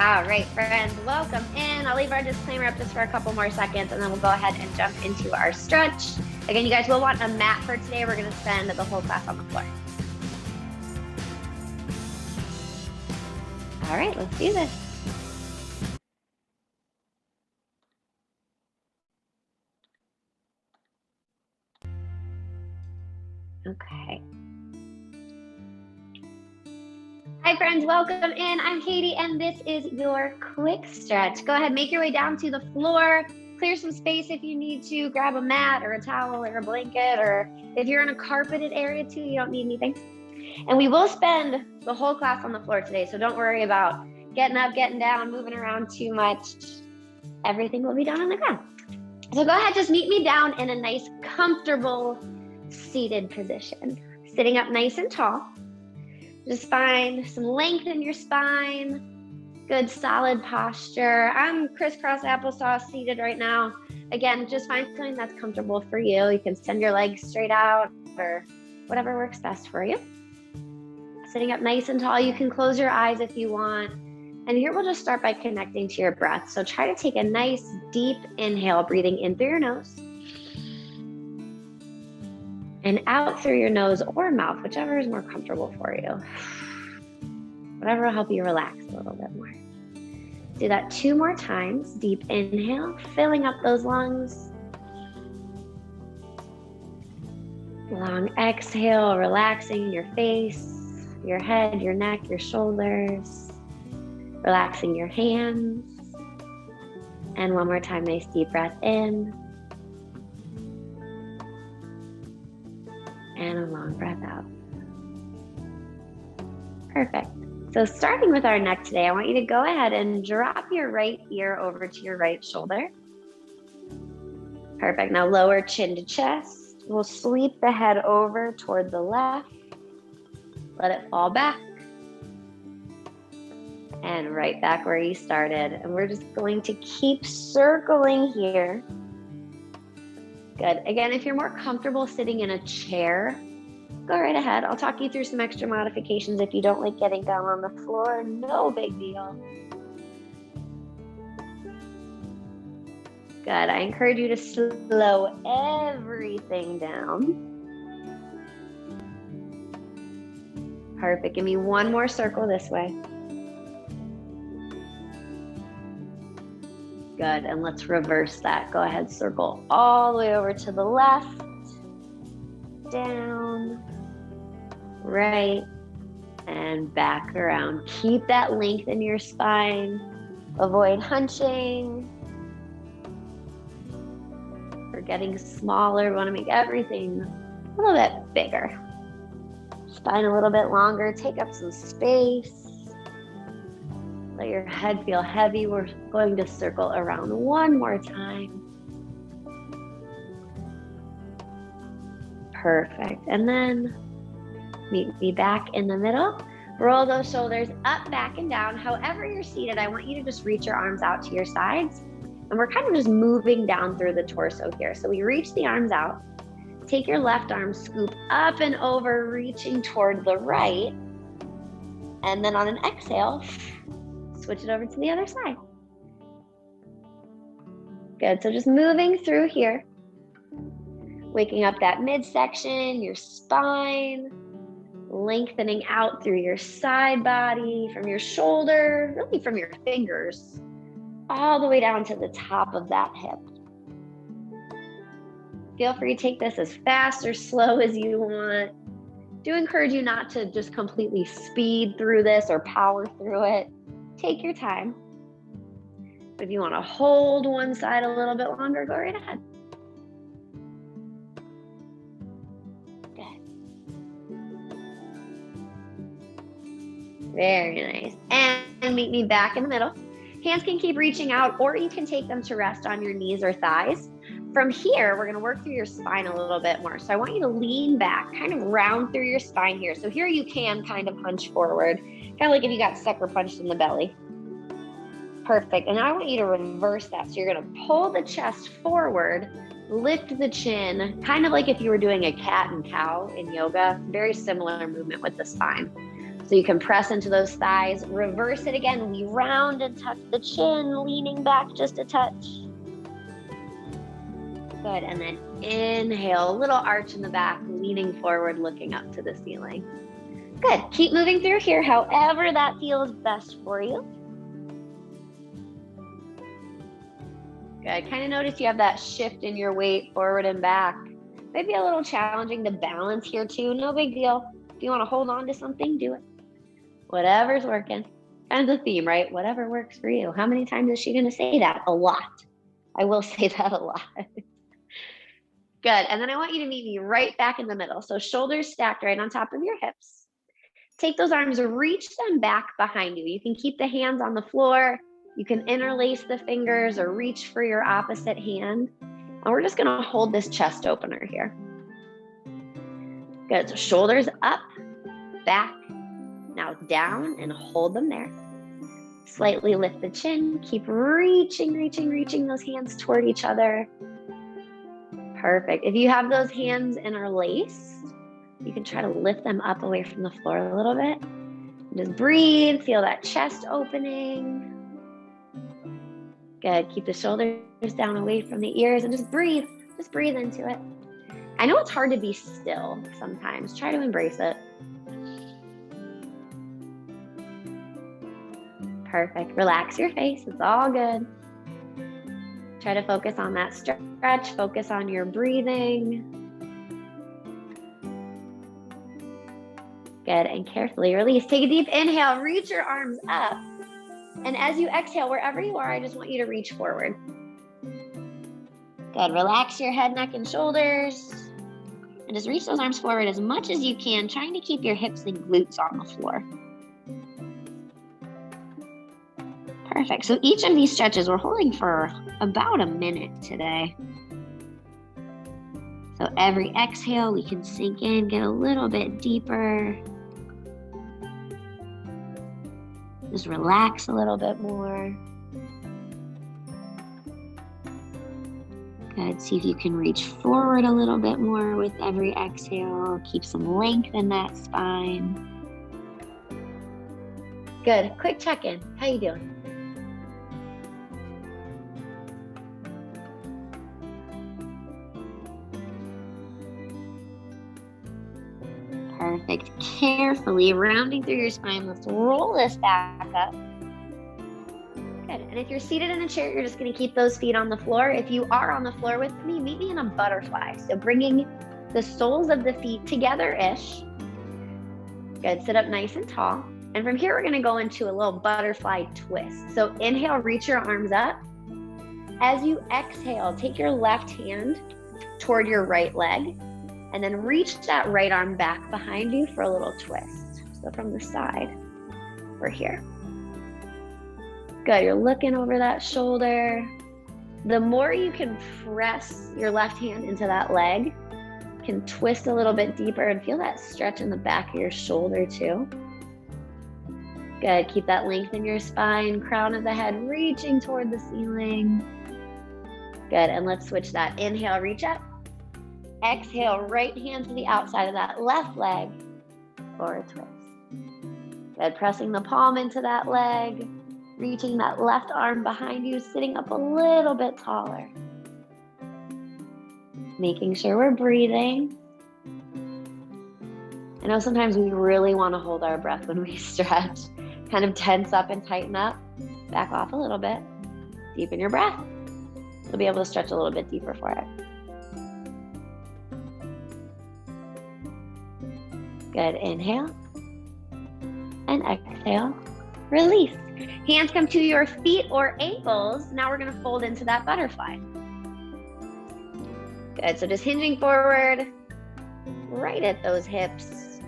All right, friends, welcome in. I'll leave our disclaimer up just for a couple more seconds, and then we'll go ahead and jump into our stretch. Again, you guys will want a mat for today. We're going to spend the whole class on the floor. All right, let's do this. Okay. Hi, friends, welcome in. I'm Katie, and this is your quick stretch. Go ahead, make your way down to the floor. Clear some space if you need to. Grab a mat or a towel or a blanket, or if you're in a carpeted area too, you don't need anything. And we will spend the whole class on the floor today, so don't worry about getting up, getting down, moving around too much. Everything will be done on the ground. So go ahead, just meet me down in a nice, comfortable, seated position. Sitting up nice and tall. Just find some length in your spine, good solid posture. I'm crisscross applesauce seated right now. Again, just find something that's comfortable for you. You can send your legs straight out or whatever works best for you. Sitting up nice and tall, you can close your eyes if you want. And here we'll just start by connecting to your breath. So try to take a nice deep inhale, breathing in through your nose and out through your nose or mouth, whichever is more comfortable for you. Whatever will help you relax a little bit more. Do that 2 more times. Deep inhale, filling up those lungs. Long exhale, relaxing your face, your head, your neck, your shoulders. Relaxing your hands. And one more time, nice deep breath in. And a long breath out. Perfect. So starting with our neck today, I want you to go ahead and drop your right ear over to your right shoulder. Perfect. Now lower chin to chest. We'll sweep the head over toward the left. Let it fall back. And right back where you started. And we're just going to keep circling here. Good. Again, if you're more comfortable sitting in a chair, go right ahead. I'll talk you through some extra modifications if you don't like getting down on the floor. No big deal. Good. I encourage you to slow everything down. Perfect. Give me one more circle this way. Good, and let's reverse that. Go ahead, circle all the way over to the left, down, right, and back around. Keep that length in your spine. Avoid hunching. We're getting smaller. We want to make everything a little bit bigger. Spine a little bit longer. Take up some space. Let your head feel heavy. We're going to circle around one more time. Perfect. And then meet me back in the middle. Roll those shoulders up, back, and down. However you're seated, I want you to just reach your arms out to your sides. And we're kind of just moving down through the torso here. So we reach the arms out. Take your left arm, scoop up and over, reaching toward the right. And then on an exhale, switch it over to the other side. Good, so just moving through here. Waking up that midsection, your spine, lengthening out through your side body, from your shoulder, really from your fingers, all the way down to the top of that hip. Feel free to take this as fast or slow as you want. Do encourage you not to just completely speed through this or power through it. Take your time. But if you want to hold one side a little bit longer, go right ahead. Good. Very nice. And meet me back in the middle. Hands can keep reaching out, or you can take them to rest on your knees or thighs. From here, we're going to work through your spine a little bit more. So I want you to lean back, kind of round through your spine here. So here you can kind of hunch forward, kind of like if you got sucker punched in the belly. Perfect. And now I want you to reverse that. So you're going to pull the chest forward, lift the chin, kind of like if you were doing a cat and cow in yoga. Very similar movement with the spine. So you can press into those thighs, reverse it again. We round and tuck the chin, leaning back just a touch. Good, and then inhale, a little arch in the back, leaning forward, looking up to the ceiling. Good, keep moving through here, however that feels best for you. Good, kind of notice you have that shift in your weight forward and back. Maybe a little challenging to balance here too, no big deal. If you want to hold on to something, do it. Whatever's working. Kind of the theme, right? Whatever works for you. How many times is she going to say that? A lot. I will say that a lot. Good. And then I want you to meet me right back in the middle. So shoulders stacked right on top of your hips. Take those arms, reach them back behind you. You can keep the hands on the floor. You can interlace the fingers or reach for your opposite hand. And we're just going to hold this chest opener here. Good. So shoulders up, back, now down, and hold them there. Slightly lift the chin. Keep reaching those hands toward each other. Perfect. If you have those hands interlaced, you can try to lift them up away from the floor a little bit. Just breathe. Feel that chest opening. Good. Keep the shoulders down away from the ears and just breathe. Just breathe into it. I know it's hard to be still sometimes. Try to embrace it. Perfect. Relax your face. It's all good. Try to focus on that stretch. Focus on your breathing. Good. And carefully release. Take a deep inhale. Reach your arms up. And as you exhale, wherever you are, I just want you to reach forward. Good. Relax your head, neck, and shoulders. And just reach those arms forward as much as you can, trying to keep your hips and glutes on the floor. Perfect. So each of these stretches we're holding for about a minute today. So every exhale, we can sink in, get a little bit deeper. Just relax a little bit more. Good. See if you can reach forward a little bit more with every exhale. Keep some length in that spine. Good. Quick check-in. How you doing? Perfect. Carefully rounding through your spine. Let's roll this back up. Good. And if you're seated in a chair, you're just going to keep those feet on the floor. If you are on the floor with me, meet me in a butterfly. So bringing the soles of the feet together-ish. Good. Sit up nice and tall. And from here, we're going to go into a little butterfly twist. So inhale, reach your arms up. As you exhale, take your left hand toward your right leg. And then reach that right arm back behind you for a little twist. So from the side, we're here. Good, you're looking over that shoulder. The more you can press your left hand into that leg, you can twist a little bit deeper and feel that stretch in the back of your shoulder too. Good, keep that length in your spine, crown of the head reaching toward the ceiling. Good, and let's switch that. Inhale, reach up. Exhale, right hand to the outside of that left leg for a twist. Good, pressing the palm into that leg, reaching that left arm behind you, sitting up a little bit taller. Making sure we're breathing. I know sometimes we really want to hold our breath when we stretch. Kind of tense up and tighten up. Back off a little bit. Deepen your breath. You'll be able to stretch a little bit deeper for it. Good. Inhale and exhale. Release. Hands come to your feet or ankles. Now we're going to fold into that butterfly. Good. So just hinging forward, right at those hips.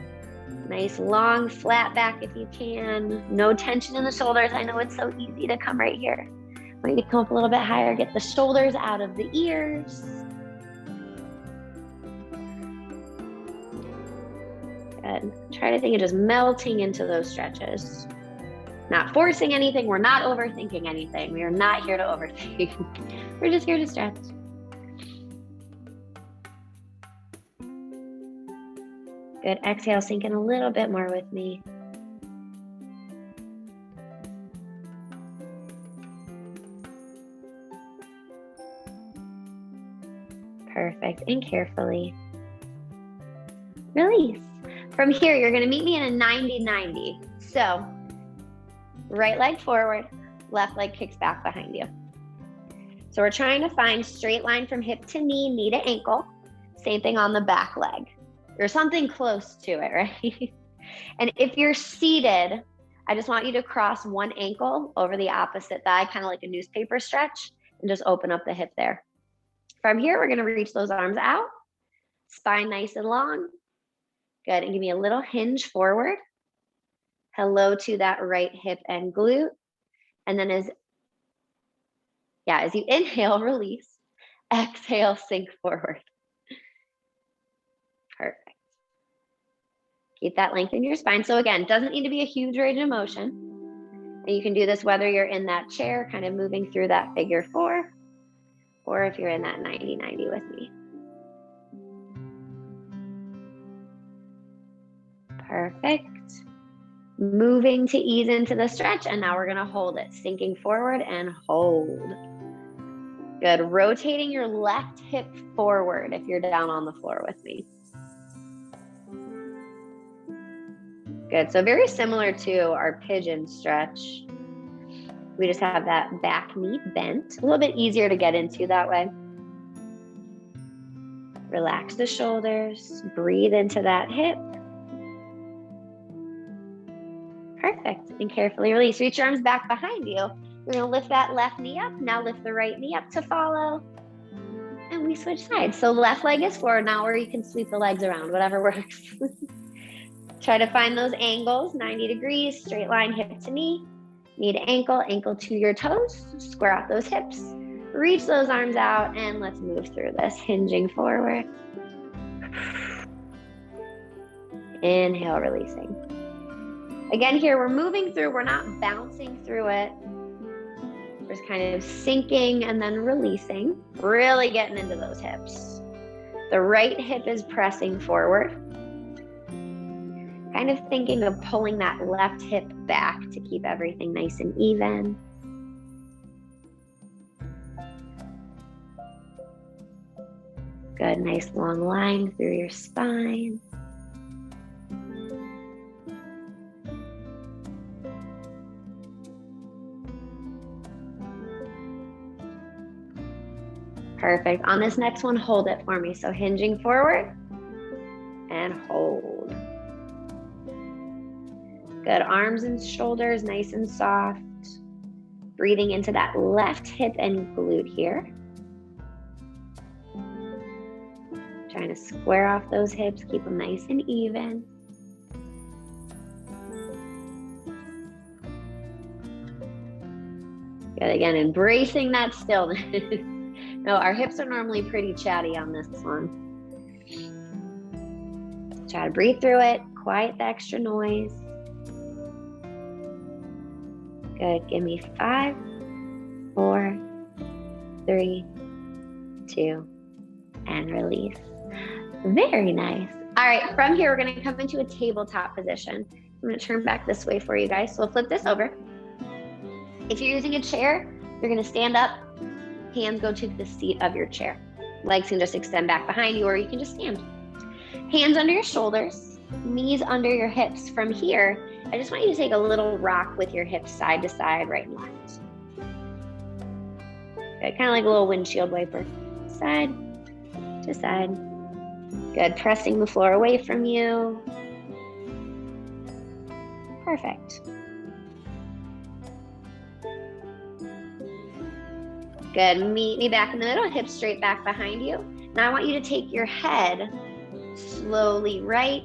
Nice long flat back if you can. No tension in the shoulders. I know it's so easy to come right here. I want you to come up a little bit higher. Get the shoulders out of the ears. Good. Try to think of just melting into those stretches. Not forcing anything. We're not overthinking anything. We are not here to overthink. We're just here to stretch. Good. Exhale, sink in a little bit more with me. Perfect. And carefully release. From here, you're going to meet me in a 90-90. So right leg forward, left leg kicks back behind you. So we're trying to find straight line from hip to knee to ankle. Same thing on the back leg. Or something close to it, right? And if you're seated, I just want you to cross one ankle over the opposite thigh, kind of like a newspaper stretch, and just open up the hip there. From here, we're going to reach those arms out, spine nice and long. Good, and give me a little hinge forward. Hello to that right hip and glute. And then as you inhale, release. Exhale, sink forward. Perfect. Keep that length in your spine. So again, doesn't need to be a huge range of motion. And you can do this whether you're in that chair, kind of moving through that figure 4, or if you're in that 90-90 with me. Perfect. Moving to ease into the stretch, and now we're gonna hold it, sinking forward and hold. Good, rotating your left hip forward if you're down on the floor with me. Good, so very similar to our pigeon stretch. We just have that back knee bent, a little bit easier to get into that way. Relax the shoulders, breathe into that hip. Perfect, and carefully release. Reach your arms back behind you. We're gonna lift that left knee up. Now lift the right knee up to follow. And we switch sides. So left leg is forward now, or you can sweep the legs around, whatever works. Try to find those angles, 90 degrees, straight line, hip to knee to ankle, ankle to your toes. Square out those hips. Reach those arms out, and let's move through this, hinging forward. Inhale, releasing. Again, here we're moving through, we're not bouncing through it. We're just kind of sinking and then releasing, really getting into those hips. The right hip is pressing forward. Kind of thinking of pulling that left hip back to keep everything nice and even. Good, nice long line through your spine. Perfect. On this next one, hold it for me. So hinging forward and hold. Good. Arms and shoulders nice and soft. Breathing into that left hip and glute here. Trying to square off those hips, keep them nice and even. Good. Again, embracing that stillness. No, our hips are normally pretty chatty on this one. Try to breathe through it, quiet the extra noise. Good, give me 5, 4, 3, 2, and release. Very nice. All right, from here, we're gonna come into a tabletop position. I'm gonna turn back this way for you guys. So we'll flip this over. If you're using a chair, you're gonna stand up, hands go to the seat of your chair. Legs can just extend back behind you, or you can just stand. Hands under your shoulders, knees under your hips. From here, I just want you to take a little rock with your hips side to side, right and left. Good, kind of like a little windshield wiper. Side to side. Good, pressing the floor away from you. Perfect. Good, meet me back in the middle, hips straight back behind you. Now I want you to take your head slowly right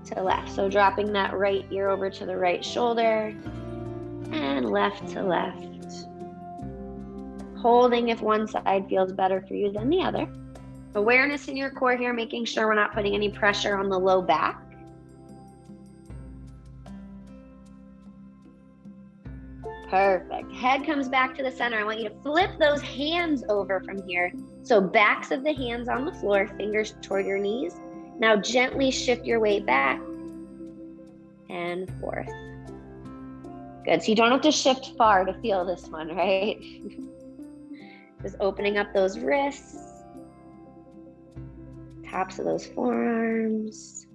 to left. So dropping that right ear over to the right shoulder and left to left. Holding if one side feels better for you than the other. Awareness in your core here, making sure we're not putting any pressure on the low back. Perfect. Head comes back to the center. I want you to flip those hands over from here. So backs of the hands on the floor, fingers toward your knees. Now gently shift your weight back and forth. Good. So you don't have to shift far to feel this one, right? Just opening up those wrists. Tops of those forearms.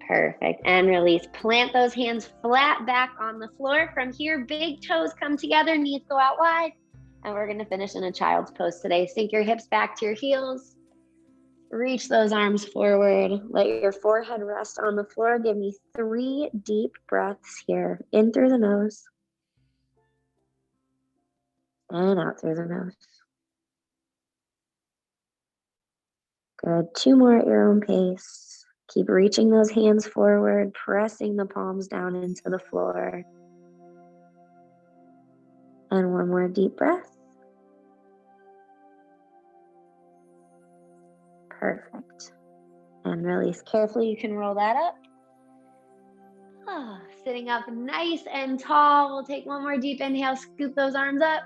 Perfect. And release. Plant those hands flat back on the floor. From here, big toes come together, knees go out wide. And we're going to finish in a child's pose today. Sink your hips back to your heels. Reach those arms forward. Let your forehead rest on the floor. Give me 3 deep breaths here. In through the nose. And out through the nose. Good. 2 more at your own pace. Keep reaching those hands forward, pressing the palms down into the floor. And 1 more deep breath. Perfect. And release carefully. You can roll that up. Sitting up nice and tall. We'll take 1 more deep inhale. Scoop those arms up.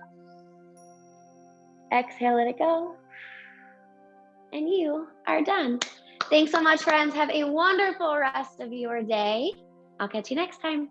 Exhale, let it go. And you are done. Thanks so much, friends. Have a wonderful rest of your day. I'll catch you next time.